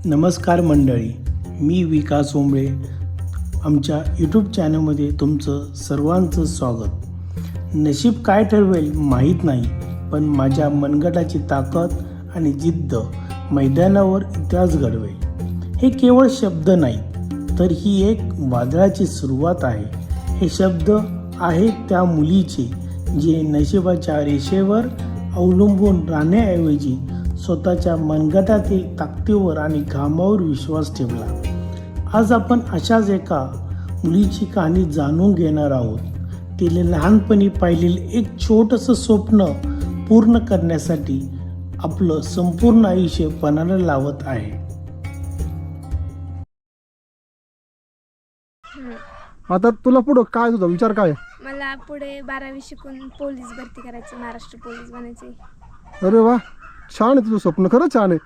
नमस्कार मंडळी, मी विकास ओंबळे. आमच्या यूट्यूब चॅनलमध्ये तुमचं सर्वांचं स्वागत. नशीब काय ठरवेल माहीत नाही, पण माझ्या मनगटाची ताकद आणि जिद्द मैदानावर इतिहास घडवेल. हे केवळ शब्द नाहीत, तर ही एक वादळाची सुरुवात आहे. हे शब्द आहेत त्या मुलीचे, जे नशिबाच्या रेषेवर अवलंबून राहण्याऐवजी स्वतःच्या मनगटातील ताकदीवर आणि घामावर विश्वास ठेवला. आज आपण अशाच एका मुलीची कहाणी जाणून घेणार आहोत. तिने लहानपणी पाहिलेले एक छोटंसं स्वप्न पूर्ण करण्यासाठी आपलं संपूर्ण आयुष्य पणाला लावत आहे. आता तुला पुढं काय तुझा विचार काय आहे? मला पुढे 12वी शिकून पोलीस भरती करायचं, महाराष्ट्र पोलीस बनायचे. अरे वा, छान आहे तुझं स्वप्न, खरंच छान आहे.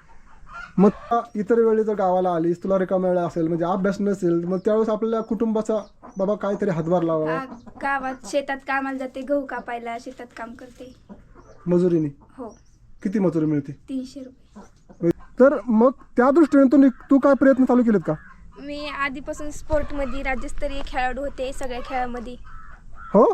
मग इतर वेळी जर गावाला आलीस, तुला रिकामा वेळ असेल, म्हणजे अभ्यास नसेल, मग त्यावेळेस आपल्या कुटुंबाचा बाबा काहीतरी हातभार लावा. गावात शेतात कामाला जाते, गहू कापायला शेतात काम करते मजुरीने. हो. किती मजुरी मिळते? 300 रुपये. तर मग त्या दृष्टीने तू काय प्रयत्न चालू केलेत का? मी आधीपासून स्पोर्टमध्ये राज्यस्तरीय खेळाडू होते, सगळ्या खेळामध्ये. हो.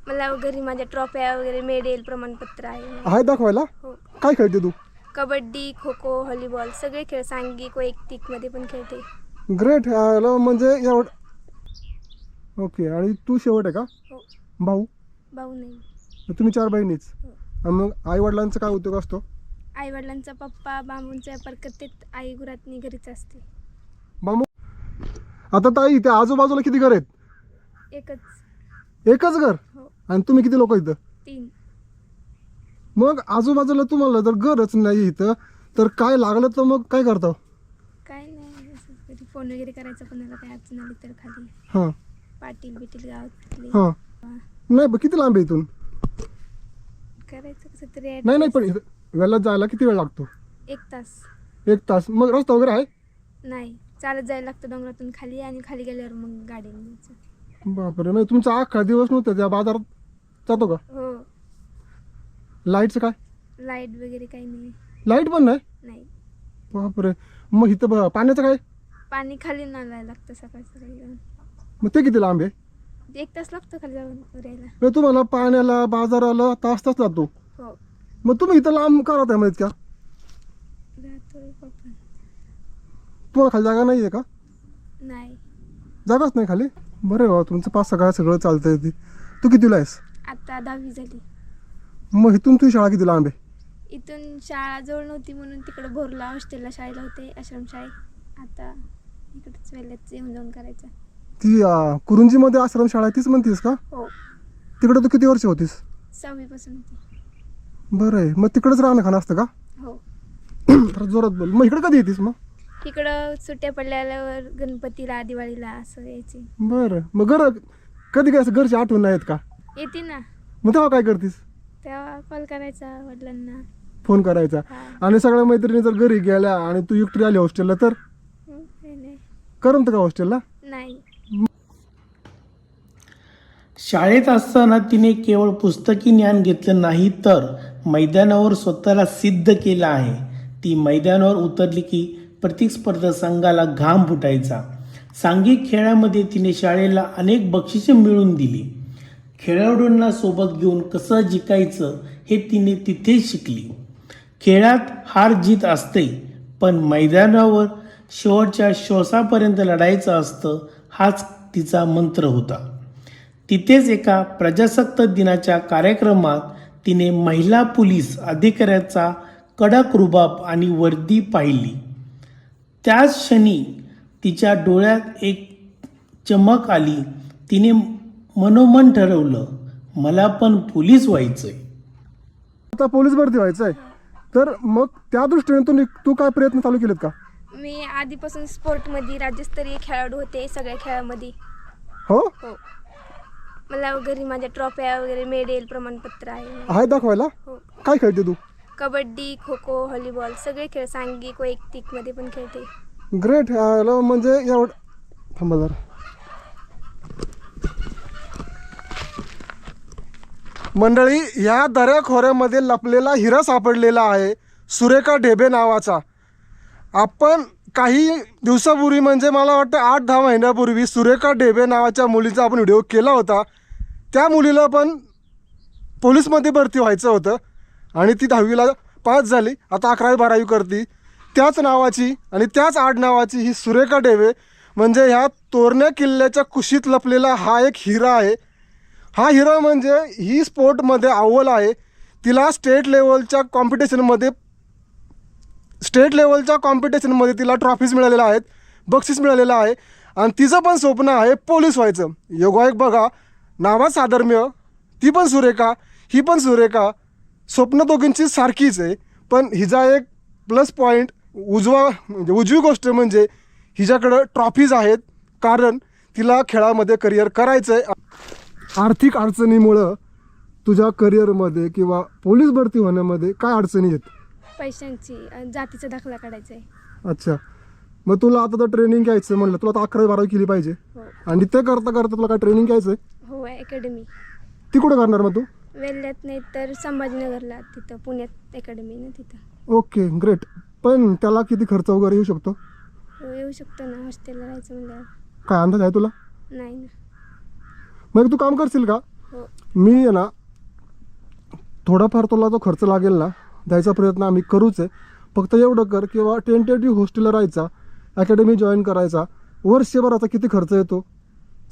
मला घरी माझ्या ट्रॉफ्या वगैरे, मेडल, प्रमाणपत्र आहे दाखवायला. हो. काय खेळते तू? कबड्डी, खो खो, व्हॉलीबॉल, सगळे खेळ, सांघिक वैयक्तिक मध्ये पण खेळते. ग्रेट. म्हणजे एवढं. ओके. आणि तू शेवट आहे का? हो. भाऊ? भाऊ नाही. तुम्ही 4 बहिणीच. हो. मग आई वडिलांचा काय उद्योग असतो? आई वडिलांचा पप्पा बांबूंचा व्यापार करते, आई गुरातनी घरीच असते. बाबू. आता ताई, त्या आजूबाजूला किती घर आहेत? एकच घर? हो. आणि तुम्ही किती लोक इथं? 3. मग आजूबाजूला तुम्हाला जर घरच नाही इथं, तर काय लागलं तर मग काय करता? काय नाही, असं कधी फोन वगैरे करायचं, कोणाला काय अडचण आली तर खाली हां पाटील बिटील गावातले हां. नाही पण किती लांब आहे इथून? करायचं कसं तरी. नाही पण वेळेला जायला किती वेळ लागतो? 1 तास. 1 तास. मग रस्ता वगैरे आहे? नाही, चालत जायला लागतं डोंगरातून खाली, आणि खाली गेल्यावर मग गाडीने जायचं. बापरे. म्हणजे तुमचा अख्खा दिवस नव्हतं त्या बाजारात जातो का? हो. लाईटचं काय? लाईट वगैरे काही नाही. लाईट पण नाही? नाही. बापरे. मग इथं पाण्याचं काय? पाणी खाली नालायला लागतं सकाळी जाऊन. मग ते किती लांब आहे? 1 तास लागतो खाली जाऊन यायला. मग तुम्हाला पाण्याला बाजाराला तास जातो. हो. मग तुम्ही इथं लांब का राहताय माहित का? राहतोय पप्पा. तुम्हाला खाली जागा नाही आहे का? नाही. जागाच नाही खाली? बरं बाबा, तुमचं 5 सगळं सगळं चालतंय. ते तू कितीला आहेस? आता 10वी झाली. मग इथून तुझी शाळा किती लांब आहे? इथून शाळा जवळ नव्हती म्हणून तिकडे भोरला हॉस्टेलला शाळेला होते, आश्रमशाळेत. आता इकडेच वेळेलाच येऊन जाऊन करायचं. ती कुरुंजीमध्ये आश्रमशाळा आहे तीच म्हणतीस का? हो. तिकडे तू किती वर्ष होतीस? 6वी पासून होती. बरं आहे. मग तिकडेच राहणं खाणं असतं का? हो. तर जोरात बोल. मग इकडे कधी येतीस? मग इकडं सुट्ट्या पडल्यावर गणपतीला, दिवाळीला असं यायचे. बरं. मग कधी काय असं घरची आठवण नाही येत का? येते ना. मग तेव्हा काय करतीस? तेव्हा कॉल करायचा वडिलांना. फोन करायचा. हा. आणि सगळ्या मैत्रिणी जर घरी गेल्या आणि तू एकटी आली हॉस्टेलला, तर काही नाही. करमतं का हॉस्टेलला? नाही. शाळेत असताना तिने केवळ पुस्तकी ज्ञान घेतलं नाही, तर मैदानावर स्वतःला सिद्ध केलं आहे. ती मैदानावर उतरली की प्रतिस्पर्धा संघाला घाम फुटायचा. सांघिक खेळामध्ये तिने शाळेला अनेक बक्षिसे मिळवून दिली. खेळाडूंना सोबत घेऊन कसं जिंकायचं हे तिने तिथेच शिकली. खेळात हार जीत असते, पण मैदानावर शेवटच्या श्वासापर्यंत लढायचं असतं, हाच तिचा मंत्र होता. तिथेच एका प्रजासत्ताक दिनाच्या कार्यक्रमात तिने महिला पोलीस अधिकाऱ्याचा कडक रुबाब आणि वर्दी पाहिली. त्याच क्षणी तिच्या डोळ्यात एक चमक आली. तिने मनोमन ठरवलं, मला पण पोलीस व्हायचंय. आता पोलीस भरती व्हायचंय. तर मग त्या दृष्टीने तू काय प्रयत्न चालू केलेत का? मी आधीपासून स्पोर्टमध्ये राज्यस्तरीय खेळाडू होते, सगळ्या खेळामध्ये. हो. मला घरी माझ्या ट्रॉफ्या वगैरे, मेडल, प्रमाणपत्र आहे दाखवायला. हो. काय खेळते तू? कबड्डी, खो खो, व्हॉलीबॉल, सगळे खेळ, सांघिक वैयक्तिक मध्ये पण खेळते. ग्रेट. म्हणजे एवढं. थांबा जरा. मंडळी, ह्या दऱ्याखोऱ्यामध्ये लपलेला हिरा सापडलेला आहे, सुरेखा ढेबे नावाचा. आपण काही दिवसापूर्वी म्हणजे मला वाटतं 8-10 महिन्यापूर्वी सुरेखा डेबे नावाच्या मुलीचा आपण व्हिडिओ केला होता. त्या मुलीला पण पोलीसमध्ये भरती व्हायचं होतं आणि ती 10वीला पास झाली, आता 11वी-12वी करती. त्याच नावाची आणि त्याच आडनावाची ही सुरेखा डेबे म्हणजे ह्या तोरणा किल्ल्याच्या कुशीत लपलेला हा एक हिरा आहे. हा हिरा म्हणजे ही स्पोर्टमध्ये अव्वल आहे. तिला स्टेट लेवलच्या कॉम्पिटिशनमध्ये तिला ट्रॉफीज मिळालेल्या आहेत, बक्षीस मिळालेलं आहे आणि तिचं पण स्वप्न आहे पोलीस व्हायचं. योगायोग बघा, नावात साधर्म्य, ती पण सुरेखा, ही पण सुरेखा, स्वप्न दोघींची सारखीच आहे. पण हिचा एक प्लस पॉईंट उजवी गोष्ट म्हणजे हिच्याकडं ट्रॉफीज आहेत, कारण तिला खेळामध्ये करिअर करायचं आहे. आर्थिक अडचणीमुळं तुझ्या करिअरमध्ये किंवा पोलीस भरती होण्यामध्ये काय अडचणी आहेत? पैशांची जातीचा दाखला काढायचा आहे. अच्छा, मग तुला आता तर ट्रेनिंग घ्यायचं म्हणलं, तुला आता 11वी-12वी केली पाहिजे हो आणि ते करता करता तुला काय ट्रेनिंग घ्यायचं आहे? हो अकॅडमी ती कुठं करणार मग तू? वेल्ह्यात नाही तर संभाजीनगरला, तिथं पुण्यात अकॅडमी ना तिथं. Okay great. पण त्याला किती खर्च वगैरे येऊ शकतो? हो येऊ शकतो ना, हॉस्टेलला राहायचं म्हणल्यावर. काय अंदाज आहे तुला? नाही ना. मग तू काम करशील का? हो मी आहे ना, थोडाफार तुला जो खर्च लागेल ना द्यायचा प्रयत्न आम्ही करूच आहे. फक्त एवढं कर किंवा टेंटेटिव्ह हॉस्टेलला राहायचा, अकॅडमी जॉईन करायचा, वर्षभराचा किती खर्च येतो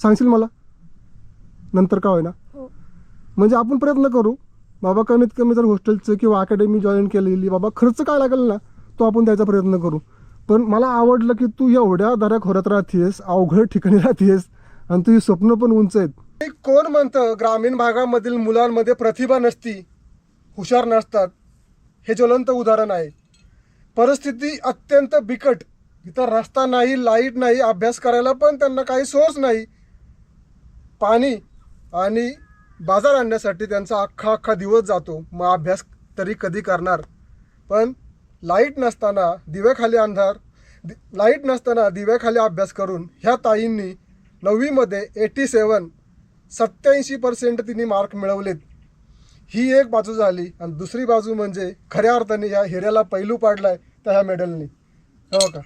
सांगशील मला? नंतर काय होईना हो म्हणजे आपण प्रयत्न करू बाबा, कमीत कमी जर हॉस्टेलचं किंवा अकॅडमी जॉईन केलेली बाबा खर्च काय लागेल ना तो आपण द्यायचा प्रयत्न करू. पण मला आवडलं की तू एवढ्या दऱ्याखोऱ्यात राहतेस, अवघड ठिकाणी राहतेस आणि तुझी स्वप्न पण उंच आहेत. कोण म्हणतं ग्रामीण भागामधील मुलांमध्ये प्रतिभा नसती, हुशार नसतात? हे ज्वलंत उदाहरण आहे. परिस्थिती अत्यंत बिकट, इथं रस्ता नाही, लाईट नाही, अभ्यास करायला पण त्यांना काही सोर्स नाही, पाणी आणि बाजार आणण्यासाठी त्यांचा अख्खा दिवस जातो. मग अभ्यास तरी कधी करणार? पण लाईट नसताना दिव्याखाली अभ्यास करून ह्या ताईंनी 9वीमध्ये 87% तिने मार्क मिळवलेत. ही एक बाजू झाली आणि दुसरी बाजू म्हणजे खऱ्या अर्थाने ह्या हिऱ्याला पैलू पाडलाय त्या ह्या मेडलनी. हो का?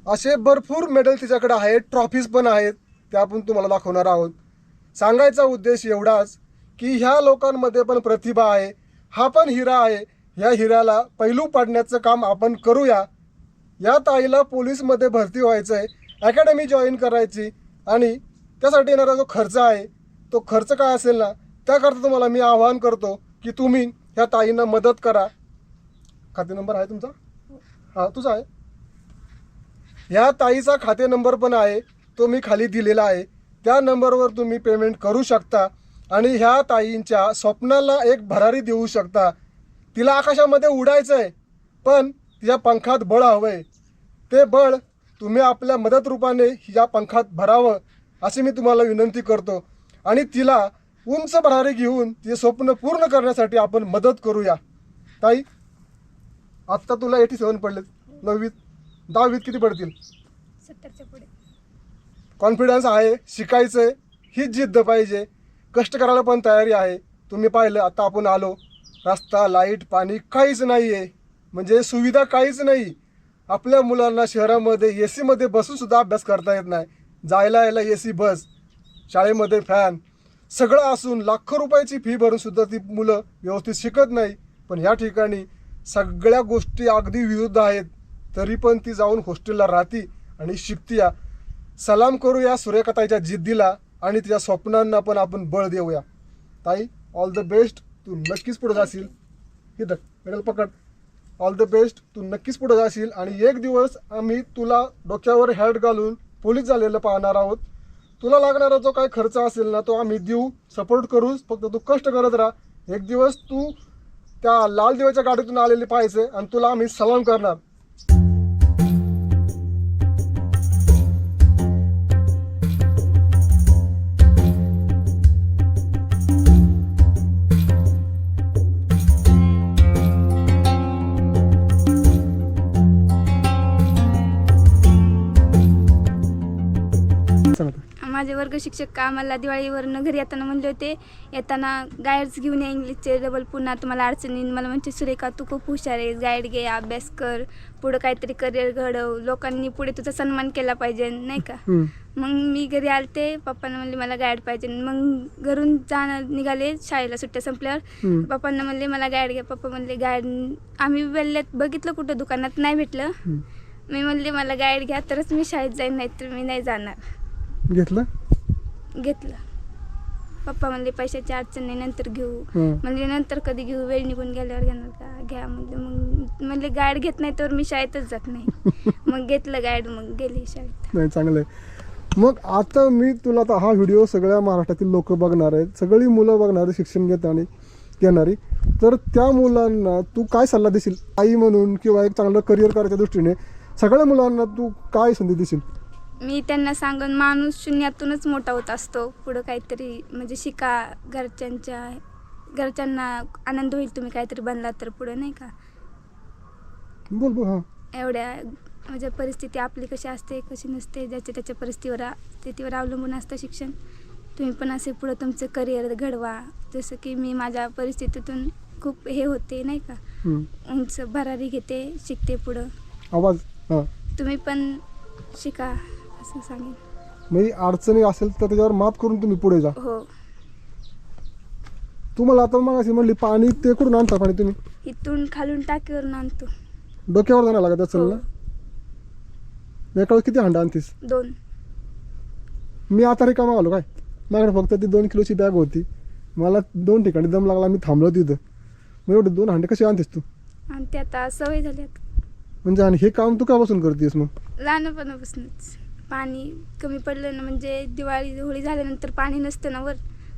असे भरपूर मेडल तिच्याकडे आहेत, ट्रॉफीज पण आहेत, त्या आपण तुम्हाला दाखवणार आहोत. सांगायचा उद्देश एवढाच की ह्या लोकांमध्ये पण प्रतिभा आहे, हा पण हिरा आहे. ह्या हिऱ्याला पैलू पाडण्याचं काम आपण करूया. या ताईला पोलीसमध्ये भरती व्हायचं आहे, अकॅडमी जॉईन करायची आणि त्यासाठी येणारा जो खर्च आहे तो खर्च काय असेल ना, त्याकरता तुम्हाला मी आवाहन करतो की तुम्ही ह्या ताईंना मदत करा. खाते नंबर आहे तुमचा? हां तुझा आहे. ह्या ताईचा खाते नंबर पण आहे, तो मी खाली दिलेला आहे. त्या नंबरवर तुम्ही पेमेंट करू शकता आणि ह्या ताईंच्या स्वप्नाला एक भरारी देऊ शकता. तिला आकाशामध्ये उडायचं आहे पण तिच्या पंखात बळ हवं आहे. ते बळ तुम्ही आपल्या मदत रूपाने हिच्या पंखात भरावं अशी मी तुम्हाला विनंती करतो आणि तिला उंच भरारी घेऊन तिचे स्वप्न पूर्ण करण्यासाठी आपण मदत करूया. ताई आत्ता तुला 87 पडलेत, 9वीत 10वीत किती पडतील? 70च्या पुढे. कॉन्फिडन्स आहे, शिकायचं आहे, हीच जिद्द पाहिजे, कष्ट करायला पण तयारी आहे. तुम्ही पाहिलं आता आपण आलो, रस्ता, लाईट, पाणी काहीच नाही आहे, म्हणजे सुविधा काहीच नाही. आपल्या मुलांना शहरामध्ये AC मध्ये बसूनसुद्धा अभ्यास करता येत नाही. जायला यायला AC बस, शाळेमध्ये फॅन, सगळं असून लाखो रुपयाची फी भरूनसुद्धा ती मुलं व्यवस्थित शिकत नाही. पण ह्या ठिकाणी सगळ्या गोष्टी अगदी विरुद्ध आहेत, तरी पण ती जाऊन हॉस्टेलला राहती आणि शिकतीया. सलाम करूया सुरेखाताईच्या जिद्दीला आणि तिच्या स्वप्नांना पण आपण बळ देऊया. ताई ऑल द बेस्ट, तू नक्कीच पुढे जाशील. इथं मेडल पकड. ऑल द बेस्ट, तू नक्कीच पुढे जाशील आणि एक दिवस आम्ही तुला डोक्यावर हॅट घालून पोलीस झालेलं पाहणार आहोत. तुला लागणारा जो काय खर्च असेल ना तो आम्ही देऊ, सपोर्ट करू. फक्त तू कष्ट करत राहा. एक दिवस तू त्या लाल दिव्याच्या गाडीतून आलेली पाहिजे आणि तुला आम्ही सलाम करणार. माझे वर्ग शिक्षक आम्हाला दिवाळीवरनं घरी येताना म्हणले होते, येताना गाईड्स घेऊन या इंग्लिशचे डबल, पुन्हा तुम्हाला अडचणी येईल. मला म्हणजे सुरेखा तू खूप हुशार आहेस, गाईड घे, अभ्यास कर, पुढं काहीतरी करिअर घडव, लोकांनी पुढे तुझा सन्मान केला पाहिजे नाही का. मग मी घरी आलते, पप्पांना म्हणले मला गाईड पाहिजे. मग घरून निघाले शाळेला सुट्ट्या संपल्यावर. पप्पांना म्हणले मला गाईड घ्या. पप्पा म्हणले गाईड, आम्ही बघितलं कुठं दुकानात, नाही भेटलं. मी म्हणले मला गाईड घ्या तरच मी शाळेत जाईन, नाही तर मी नाही जाणार. घेतलं. पप्पा म्हणले पैशाची अडचण नाही, नंतर घेऊ. म्हणजे नंतर कधी घेऊ, वेळ निघून गेल्यावर घेणार का, घ्या म्हणले. मग म्हणले गाईड घेत नाही तर मी शाळेतच जात नाही. मग घेतलं गाईड, मग गेले शाळेत. नाही, चांगलं आहे. मग आता मी तुला, आता हा व्हिडिओ सगळ्या महाराष्ट्रातील लोक बघणार आहेत, सगळी मुलं बघणारी, शिक्षण घेणारी, तर त्या मुलांना तू काय सल्ला देशील आई म्हणून, किंवा एक चांगलं करिअर करायच्या दृष्टीने सगळ्या मुलांना तू काय संधी देशील? मी त्यांना सांगून, माणूस शून्यातूनच मोठा होत असतो. पुढं काहीतरी म्हणजे शिका, घरच्यांना आनंद होईल तुम्ही काहीतरी बनला तर पुढं नाही का. बोल. हां, एवढ्या म्हणजे परिस्थिती आपली कशी असते कशी नसते, ज्याच्या त्याच्या स्थितीवर अवलंबून असतं शिक्षण. तुम्ही पण असे पुढं तुमचं करिअर घडवा. जसं की मी माझ्या परिस्थितीतून खूप हे होते नाही का, उंच भरारी घेते, शिकते पुढं. आवाज. हां, तुम्ही पण शिका असं सांगेन. म्हणजे अडचणी असेल तर त्याच्यावर मात करून तुम्ही पुढे जा. हो. तुम्हाला आता मग अशी म्हणली पाणी, ते कुठून आणता पाणी तुम्ही? इथून खालून टाकीवरून आणतो. डोक्यावर जाणार लागत असेल ना. एका वेळेस किती हांडा आणतीस? 2. मी आता रिकामा आलो काय, माझ्याकडे फक्त ती 2 किलोची बॅग होती. मला 2 ठिकाणी दम लागला, मी थांबलो तिथं. मग एवढे 2 हांडे कसे आणतेस तू? आणि ते आता सवय झाली. म्हणजे आणि हे काम तू कापासून करतेस मग? लहानपणापासूनच. पाणी कमी पडलं ना, म्हणजे दिवाळी होळी झाल्यानंतर पाणी नसतं ना वर,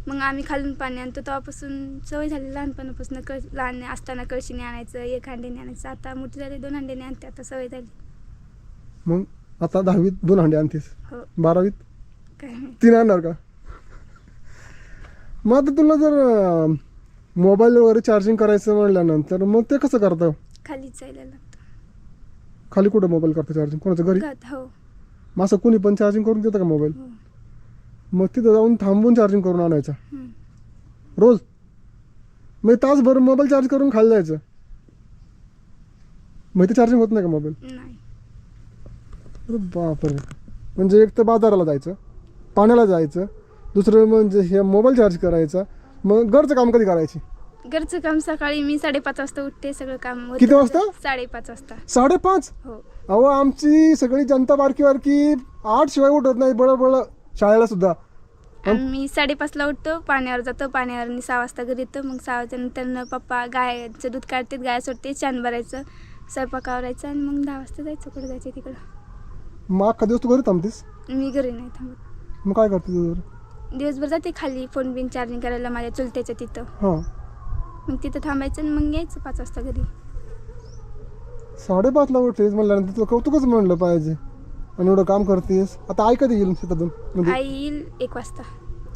मग आम्ही खालून पाणी आणतो. तेव्हापासून सवय झाली लहानपणापासून. लहान असताना कळशीने आणायचं, 1 हांड्याने आणायचं. आता मोठी झाली 2 हांड्याने आणते, आता सवय झाली. मग आता 10वीत 2 हांडे आणतेस? हो. 12वीत काय 3 आणणार का? मग आता तुला जर मोबाईल वगैरे चार्जिंग करायचं म्हणल्यानंतर मग ते कसं करतं? खालीच जायला लागतं. खाली कुठं मोबाईल करतं चार्जिंग? कोणाचं घरी? हो. मग असं कोणी पण चार्जिंग करून देतं का मोबाईल? हो. मग तिथं जाऊन थांबून चार्जिंग करून आणायचं रोज? मग तासभर मोबाईल चार्ज करून खाली जायचं, मग ते चार्जिंग होत नाही का मोबाईल? नाही. अरे बापरे. म्हणजे एक तर बाजाराला जायचं, पाण्याला जायचं, दुसरं म्हणजे हे मोबाईल चार्ज करायचा. मग घरचं काम कधी करायची? घरचं काम सकाळी मी 5:30 वाजता उठते. सगळं काम होतं. किती वाजता? 5:30 वाजता. 5:30? हो. अहो, आमची सगळी जनता बारकी 8 शिवाय उठत नाही, बळ शाळेला सुद्धा. आणि मी 5:30ला उठतो, पाण्यावर जातो. पाण्यावर 6 वाजता घरी येतो. मग 6 वाजल्यानंतर पप्पा गायचं दूध काढतात, गाय सोडते, छान भरायचं, स्वयंपाक आवरायचं, आणि मग 10 वाजता जायचं कुठं जायचं तिकडं. मग अख्खा दिवस तू घरी थांबतेस? मी घरी नाही थांबत. मग काय करते तू? दिवसभर जाते खाली फोन बिन चार्जिंग करायला माझ्या चुलत्याच्या तिथं. हां. मग तिथं थांबायचं आणि मग यायचं 5 वाजता घरी. 5:30ला उठतेस म्हणल्यानंतर तुला कौतुकच म्हणलं पाहिजे. आणि एवढं काम करतेस. आता आई कधी येईल शेतातून? म्हणजे आई येईल 1 वाजता.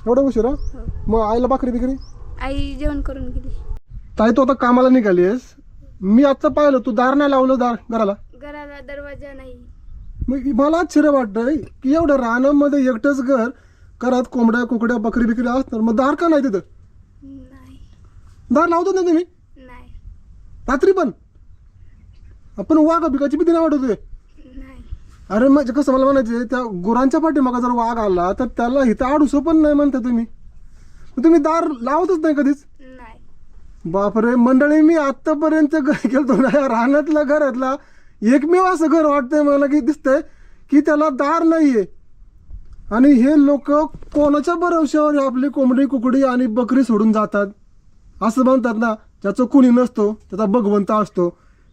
एवढा उशिरा? हो. मग आईला भाकरी बिकरी? आई जेवण करून गेली. ताई, तू आता कामाला निघालीस, मी आता पाहिलं तू दार नाही लावलं घराला. घराला दरवाजा नाही. मग मला आश्चर्य वाटतंय की एवढं रानामध्ये एकटंच घर, घरात कोंबड्या कुकड्या बकरी बिकरी असणार, मग दार का नाही तिथं? नाही. दार लावतो ना तुम्ही नाही. रात्री पण? आपण वाघ बिकाची भीती नाही वाटत? नाही. अरे म्हणजे कसं मला म्हणायचं, त्या गुरांच्या पाठीमागा जर वाघ आला तर त्याला इथं आडूसं पण नाही म्हणता तुम्ही. तुम्ही दार लावतच नाही कधीच? नाही. बापरे मंडळी, मी आतापर्यंत गेलतो ना या रानातला घरातला एकमेव असं घर वाटतंय मला की दिसतंय की त्याला दार नाहीये. आणि हे लोक कोणाच्या भरवशावर आपली कोंबडी कुकडी आणि बकरी सोडून जातात? असं म्हणतात ना, ज्याचं कुणी नसतो त्याचा भगवंत असतो.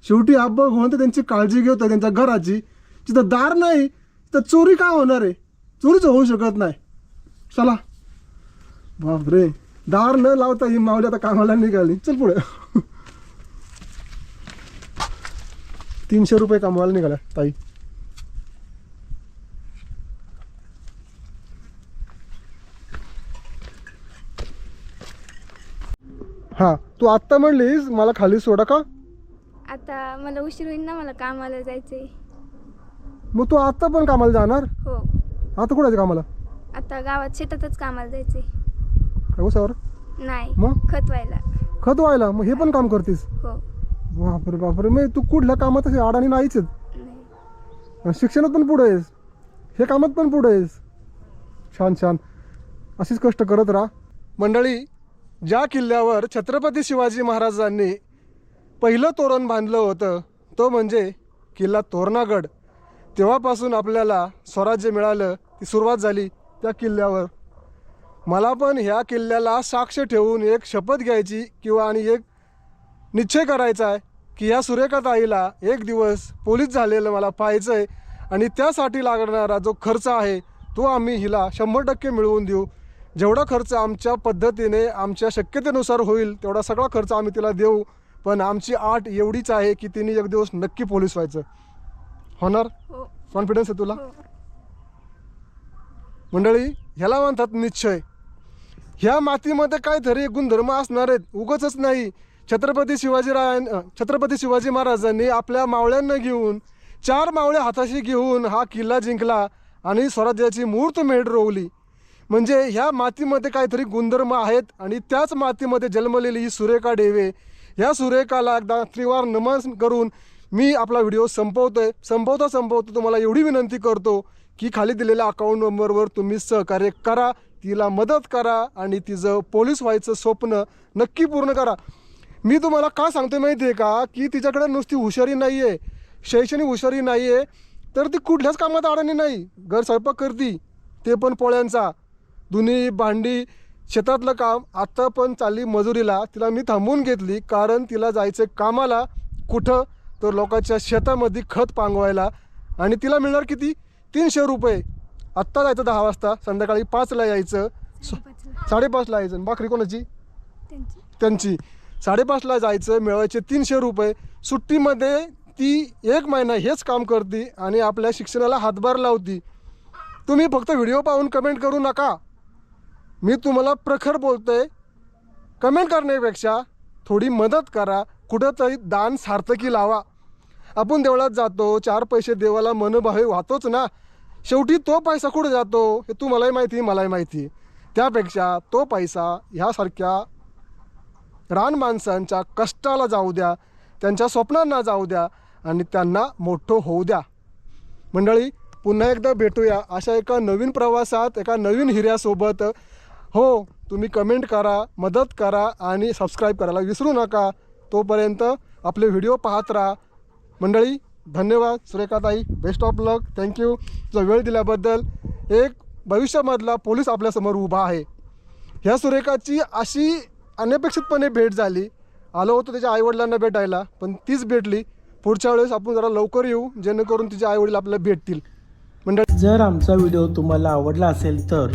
शेवटी हा भगवंत त्यांची काळजी घेतो त्यांच्या घराची. जिथं दार नाही तर चोरी काय होणार आहे? चोरीच होऊ शकत नाही. चला बापरे, दार न लावता ही माऊली आता कामाला निघाली. चल पुढे. 300 रुपये कमवायला निघाला ताई. हा, तू आत्ता म्हणलीस मला खाली सोडा का? आता मला उशीर होईल ना, मला कामाला जायचंय. मग तू आत्ता पण कामाला जाणार? हो. आता कुठे कामाला? आता गावात शेतातच कामाला जायचे. काय उसावर? नाही, मग? खत व्हायला. खत व्हायला? मग हे पण काम करतेस? हो. बापरे बापरे, मग तू कुठल्या कामात अशी अडाणी नाहीच आहेत. नाही. आणि शिक्षणात पण पुढे आहेस, हे कामात पण पुढे आहेस. छान छान, अशीच कष्ट करत राहा. मंडळी, ज्या किल्ल्यावर छत्रपती शिवाजी महाराजांनी पहिलं तोरण बांधलं होतं तो म्हणजे किल्ला तोरणागड. तेव्हापासून आपल्याला स्वराज्य मिळालं, ती सुरुवात झाली त्या किल्ल्यावर. मला पण ह्या किल्ल्याला साक्ष ठेवून एक शपथ घ्यायची किंवा आणि एक निश्चय करायचा आहे की ह्या सुरेखाताईला एक दिवस पोलीस झालेलं मला पाहायचं आहे. आणि त्यासाठी लागणारा जो खर्च आहे तो आम्ही हिला 100% मिळवून देऊ. जेवढा खर्च आमच्या पद्धतीने आमच्या शक्यतेनुसार होईल तेवढा सगळा खर्च आम्ही तिला देऊ. पण आमची आट एवढीच आहे की तिने एक दिवस नक्की पोलीस व्हायचं. होणार? हो. कॉन्फिडन्स आहे तुला? हो. मंडळी, ह्याला म्हणतात निश्चय. ह्या मातीमध्ये काहीतरी गुणधर्म असणार आहेत, उगाचच नाही. छत्रपती शिवाजी महाराजांनी आपल्या मावळ्यांना घेऊन 4 मावळे हाताशी घेऊन हा किल्ला जिंकला आणि स्वराज्याची मूर्तमेढ रोवली. म्हणजे ह्या मातीमध्ये काहीतरी गुणधर्म आहेत आणि त्याच मातीमध्ये जन्मलेली ही सुरेखा डेवे. ह्या सुरेखाला एकदा त्रिवार नमन करून मी आपला व्हिडिओ संपवतोय. संपवता तुम्हाला एवढी विनंती करतो की खाली दिलेल्या अकाउंट नंबरवर तुम्ही सहकार्य करा, तिला मदत करा आणि तिचं पोलीस व्हायचं स्वप्न नक्की पूर्ण करा. मी तुम्हाला का सांगतो माहिती आहे का, की तिच्याकडे नुसती हुशारी नाही आहे, शैक्षणिक हुशारी नाही आहे, तर ती कुठल्याच कामात अडाणी नाही. घर स्वयंपाक करती, ते पण पोळ्यांचा, धुणी भांडी, शेतातलं काम. आत्ता पण चालली मजुरीला. तिला मी थांबवून घेतली कारण तिला जायचं कामाला. कुठं? तर लोकांच्या शेतामध्ये खत पांगवायला. आणि तिला मिळणार किती? 300 रुपये. आत्ता जायचं 10 वाजता, संध्याकाळी 5ला यायचं, 5:30ला यायचं. भाकरी कोणाची? त्यांची. 5:30ला जायचं, मिळवायचे 300 रुपये. सुट्टीमध्ये ती 1 महिना हेच काम करते आणि आपल्या शिक्षणाला हातभार लावती. तुम्ही फक्त व्हिडिओ पाहून कमेंट करू नका. मी तुम्हाला प्रखर बोलतोय, कमेंट करण्यापेक्षा थोडी मदत करा, कुठंतरी दान सार्थकी लावा. आपण देवळात जातो, 4 पैसे देवाला मनभावे वाहतोच ना. शेवटी तो पैसा कुठं जातो हे तुम्हालाही माहिती, मलाही माहिती. त्यापेक्षा तो पैसा ह्यासारख्या रान माणसांच्या कष्टाला जाऊ द्या, त्यांच्या स्वप्नांना जाऊ द्या आणि त्यांना मोठं होऊ द्या. मंडळी, पुन्हा एकदा भेटूया अशा एका नवीन प्रवासात, एका नवीन हिऱ्यासोबत. हो, तुम्ही कमेंट करा, मदत करा आणि सबस्क्राईब करायला विसरू नका. तोपर्यंत आपले व्हिडिओ पाहत राहा. मंडळी, धन्यवाद. सुरेखाताई, बेस्ट ऑफ लक. थँक्यू जो वेळ दिल्याबद्दल. एक भविष्यामधला पोलीस आपल्यासमोर उभा आहे. ह्या सुरेखाची अशी अनपेक्षितपणे भेट झाली. आलो होतो त्याच्या आईवडिलांना भेटायला, पण तीच भेटली. पुढच्या वेळेस आपण जरा लवकर येऊ जेणेकरून तिचे आईवडील आपल्याला भेटतील. मंडळी, जर आमचा व्हिडिओ तुम्हाला आवडला असेल तर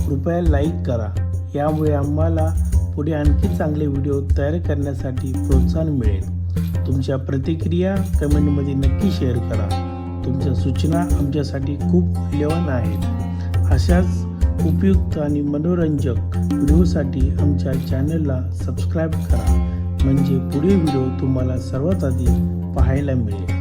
कृपया लाईक करा. यामुळे आम्हाला पुढे आणखी चांगले व्हिडिओ तयार करण्यासाठी प्रोत्साहन मिळेल. तुमच्या प्रतिक्रिया कमेंटमध्ये नक्की शेअर करा. तुमच्या सूचना आमच्यासाठी खूप मूल्यवान आहेत. अशाच उपयुक्त आणि मनोरंजक व्हिडिओसाठी आमच्या चॅनलला सबस्क्राईब करा, म्हणजे पुढील व्हिडिओ तुम्हाला सर्वात आधी पाहायला मिळेल.